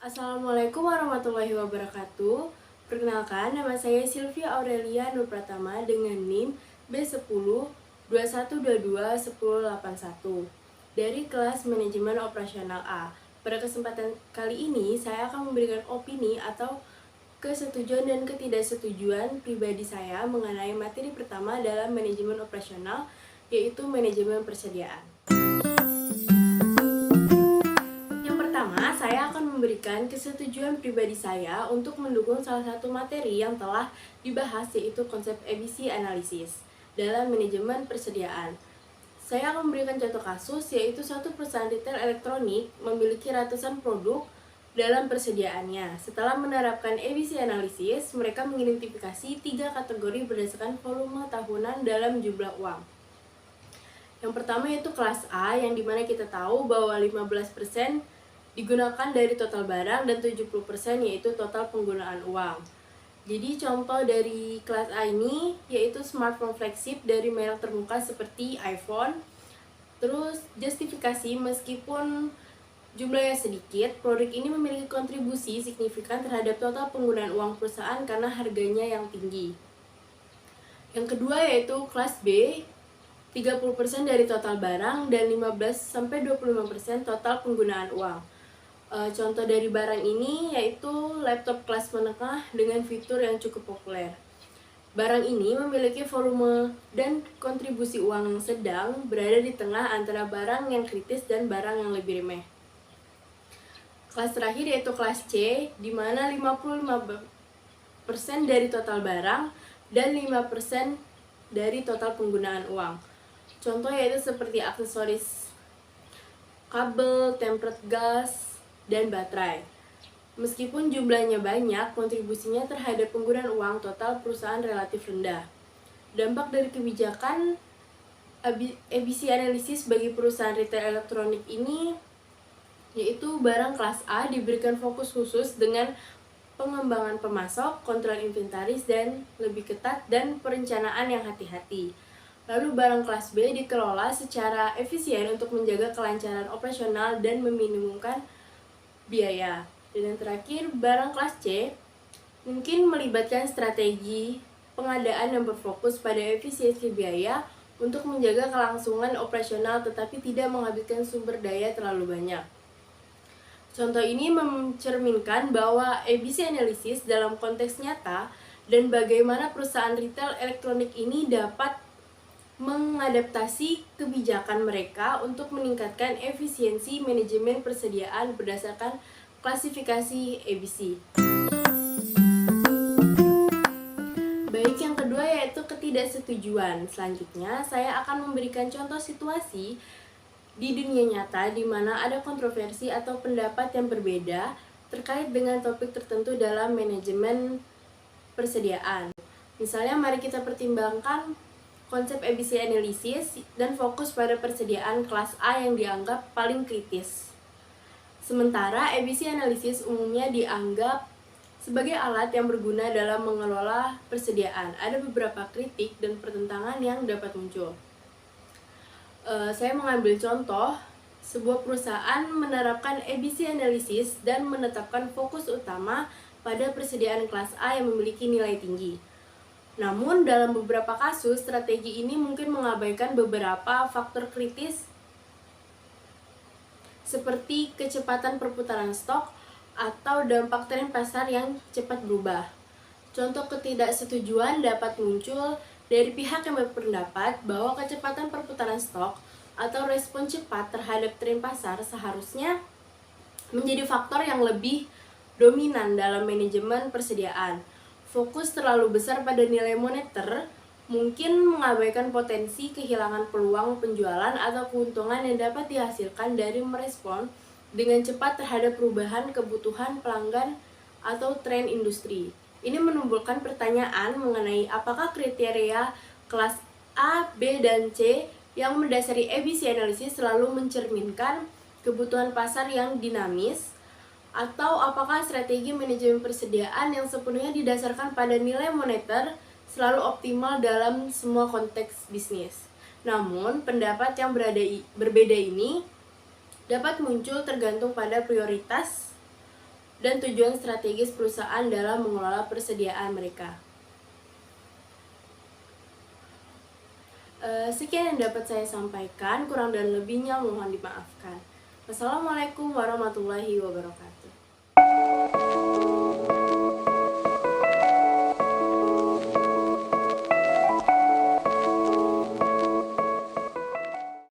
Assalamualaikum warahmatullahi wabarakatuh. Perkenalkan, nama saya Sylvia Aurelia Nurpratama dengan NIM B10 2122 1081 dari kelas Manajemen Operasional A. Pada kesempatan kali ini, saya akan memberikan opini atau kesetujuan dan ketidaksetujuan pribadi saya mengenai materi pertama dalam manajemen operasional, yaitu manajemen persediaan. Saya akan memberikan kesetujuan pribadi saya untuk mendukung salah satu materi yang telah dibahas, yaitu konsep ABC Analysis dalam manajemen persediaan. Saya akan memberikan contoh kasus, yaitu suatu perusahaan retail elektronik memiliki ratusan produk dalam persediaannya. Setelah menerapkan ABC Analysis, mereka mengidentifikasi 3 kategori berdasarkan volume tahunan dalam jumlah uang. Yang pertama yaitu kelas A, yang dimana kita tahu bahwa 15% digunakan dari total barang dan 70% yaitu total penggunaan uang. Jadi contoh dari kelas A ini yaitu smartphone flagship dari merek terkemuka seperti iPhone. Terus justifikasi, meskipun jumlahnya sedikit, produk ini memiliki kontribusi signifikan terhadap total penggunaan uang perusahaan karena harganya yang tinggi. Yang kedua yaitu kelas B, 30% dari total barang dan 15-25% total penggunaan uang. Contoh dari barang ini yaitu laptop kelas menengah dengan fitur yang cukup populer. Barang ini memiliki volume dan kontribusi uang yang sedang, berada di tengah antara barang yang kritis dan barang yang lebih remeh. Kelas terakhir yaitu kelas C, di mana 55% dari total barang dan 5% dari total penggunaan uang. Contoh yaitu seperti aksesoris kabel, tempered gas, dan baterai. Meskipun jumlahnya banyak, kontribusinya terhadap penggunaan uang total perusahaan relatif rendah. Dampak dari kebijakan ABC Analysis bagi perusahaan retail elektronik ini yaitu barang kelas A diberikan fokus khusus dengan pengembangan pemasok, kontrol inventaris dan lebih ketat, dan perencanaan yang hati-hati. Lalu barang kelas B dikelola secara efisien untuk menjaga kelancaran operasional dan meminimumkan biaya. Dan yang terakhir, barang kelas C mungkin melibatkan strategi pengadaan yang berfokus pada efisiensi biaya untuk menjaga kelangsungan operasional tetapi tidak menghabiskan sumber daya terlalu banyak. Contoh ini mencerminkan bahwa ABC Analysis dalam konteks nyata dan bagaimana perusahaan retail elektronik ini dapat mengadaptasi kebijakan mereka untuk meningkatkan efisiensi manajemen persediaan berdasarkan klasifikasi ABC. Baik, yang kedua yaitu ketidaksetujuan. Selanjutnya, saya akan memberikan contoh situasi di dunia nyata di mana ada kontroversi atau pendapat yang berbeda terkait dengan topik tertentu dalam manajemen persediaan. Misalnya, mari kita pertimbangkan konsep ABC Analysis dan fokus pada persediaan kelas A yang dianggap paling kritis. Sementara ABC Analysis umumnya dianggap sebagai alat yang berguna dalam mengelola persediaan. Ada beberapa kritik dan pertentangan yang dapat muncul. Saya mengambil contoh, sebuah perusahaan menerapkan ABC Analysis dan menetapkan fokus utama pada persediaan kelas A yang memiliki nilai tinggi. Namun, dalam beberapa kasus, strategi ini mungkin mengabaikan beberapa faktor kritis seperti kecepatan perputaran stok atau dampak tren pasar yang cepat berubah. Contoh ketidaksetujuan dapat muncul dari pihak yang berpendapat bahwa kecepatan perputaran stok atau respon cepat terhadap tren pasar seharusnya menjadi faktor yang lebih dominan dalam manajemen persediaan. Fokus terlalu besar pada nilai moneter mungkin mengabaikan potensi kehilangan peluang penjualan atau keuntungan yang dapat dihasilkan dari merespon dengan cepat terhadap perubahan kebutuhan pelanggan atau tren industri. Ini menimbulkan pertanyaan mengenai apakah kriteria kelas A, B, dan C yang mendasari ABC Analysis selalu mencerminkan kebutuhan pasar yang dinamis, atau apakah strategi manajemen persediaan yang sepenuhnya didasarkan pada nilai moneter selalu optimal dalam semua konteks bisnis. Namun, pendapat yang berbeda ini dapat muncul tergantung pada prioritas dan tujuan strategis perusahaan dalam mengelola persediaan mereka. Sekian yang dapat saya sampaikan, kurang dan lebihnya mohon dimaafkan. Wassalamualaikum warahmatullahi wabarakatuh.